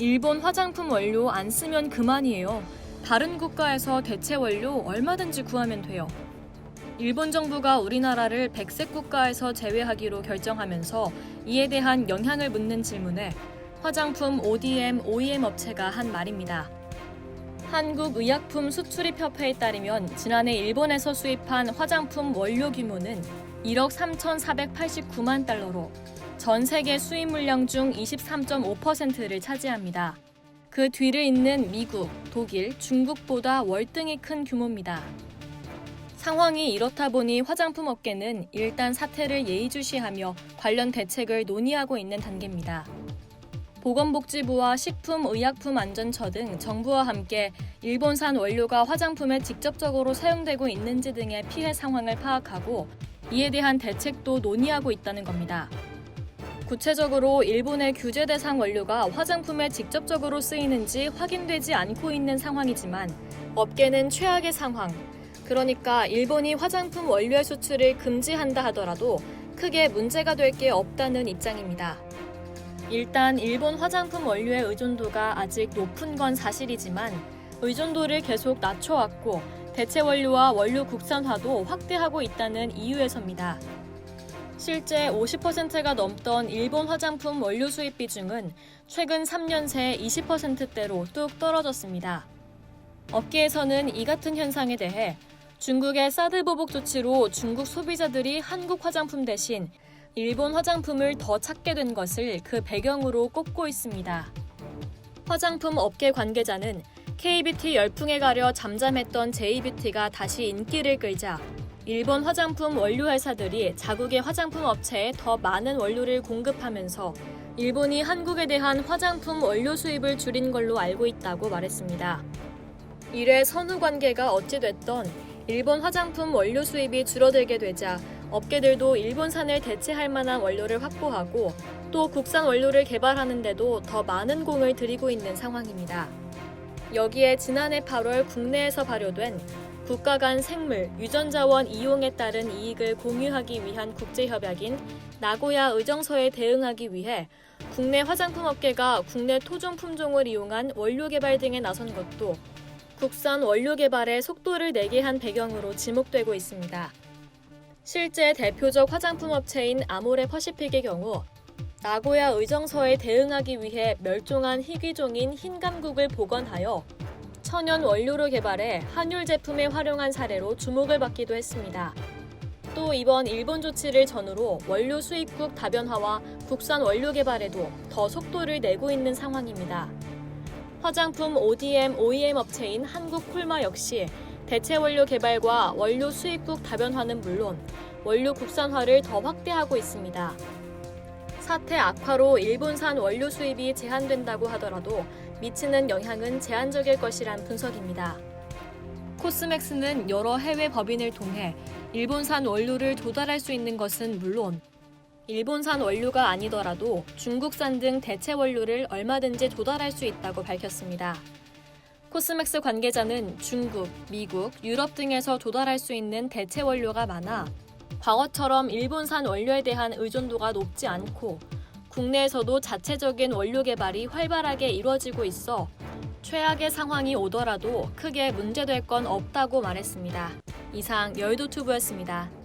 일본 화장품 원료 안 쓰면 그만이에요. 다른 국가에서 대체 원료 얼마든지 구하면 돼요. 일본 정부가 우리나라를 백색 국가에서 제외하기로 결정하면서 이에 대한 영향을 묻는 질문에 화장품 ODM, OEM 업체가 한 말입니다. 한국의약품수출입협회에 따르면 지난해 일본에서 수입한 화장품 원료 규모는 1억 3,489만 달러로 전 세계 수입 물량 중 23.5%를 차지합니다. 그 뒤를 잇는 미국, 독일, 중국보다 월등히 큰 규모입니다. 상황이 이렇다 보니 화장품 업계는 일단 사태를 예의주시하며 관련 대책을 논의하고 있는 단계입니다. 보건복지부와 식품의약품안전처 등 정부와 함께 일본산 원료가 화장품에 직접적으로 사용되고 있는지 등의 피해 상황을 파악하고 이에 대한 대책도 논의하고 있다는 겁니다. 구체적으로 일본의 규제 대상 원료가 화장품에 직접적으로 쓰이는지 확인되지 않고 있는 상황이지만 업계는 최악의 상황, 그러니까 일본이 화장품 원료의 수출을 금지한다 하더라도 크게 문제가 될 게 없다는 입장입니다. 일단 일본 화장품 원료의 의존도가 아직 높은 건 사실이지만 의존도를 계속 낮춰왔고 대체 원료와 원료 국산화도 확대하고 있다는 이유에서입니다. 실제 50%가 넘던 일본 화장품 원료 수입 비중은 최근 3년 새 20%대로 뚝 떨어졌습니다. 업계에서는 이 같은 현상에 대해 중국의 사드 보복 조치로 중국 소비자들이 한국 화장품 대신 일본 화장품을 더 찾게 된 것을 그 배경으로 꼽고 있습니다. 화장품 업계 관계자는 K뷰티 열풍에 가려 잠잠했던 J뷰티가 다시 인기를 끌자 일본 화장품 원료 회사들이 자국의 화장품 업체에 더 많은 원료를 공급하면서 일본이 한국에 대한 화장품 원료 수입을 줄인 걸로 알고 있다고 말했습니다. 이래 선후 관계가 어찌됐던 일본 화장품 원료 수입이 줄어들게 되자 업계들도 일본산을 대체할 만한 원료를 확보하고 또 국산 원료를 개발하는 데도 더 많은 공을 들이고 있는 상황입니다. 여기에 지난해 8월 국내에서 발효된 국가 간 생물, 유전자원 이용에 따른 이익을 공유하기 위한 국제협약인 나고야 의정서에 대응하기 위해 국내 화장품 업계가 국내 토종 품종을 이용한 원료 개발 등에 나선 것도 국산 원료 개발에 속도를 내게 한 배경으로 지목되고 있습니다. 실제 대표적 화장품 업체인 아모레 퍼시픽의 경우 나고야 의정서에 대응하기 위해 멸종한 희귀종인 흰감국을 복원하여 천연 원료로 개발해 한율 제품에 활용한 사례로 주목을 받기도 했습니다. 또 이번 일본 조치를 전후로 원료 수입국 다변화와 국산 원료 개발에도 더 속도를 내고 있는 상황입니다. 화장품 ODM, OEM 업체인 한국콜마 역시 대체 원료 개발과 원료 수입국 다변화는 물론 원료 국산화를 더 확대하고 있습니다. 사태 악화로 일본산 원료 수입이 제한된다고 하더라도 미치는 영향은 제한적일 것이란 분석입니다. 코스맥스는 여러 해외 법인을 통해 일본산 원료를 조달할 수 있는 것은 물론 일본산 원료가 아니더라도 중국산 등 대체 원료를 얼마든지 조달할 수 있다고 밝혔습니다. 코스맥스 관계자는 중국, 미국, 유럽 등에서 조달할 수 있는 대체 원료가 많아 과거처럼 일본산 원료에 대한 의존도가 높지 않고 국내에서도 자체적인 원료 개발이 활발하게 이루어지고 있어 최악의 상황이 오더라도 크게 문제될 건 없다고 말했습니다. 이상 열도튜브였습니다.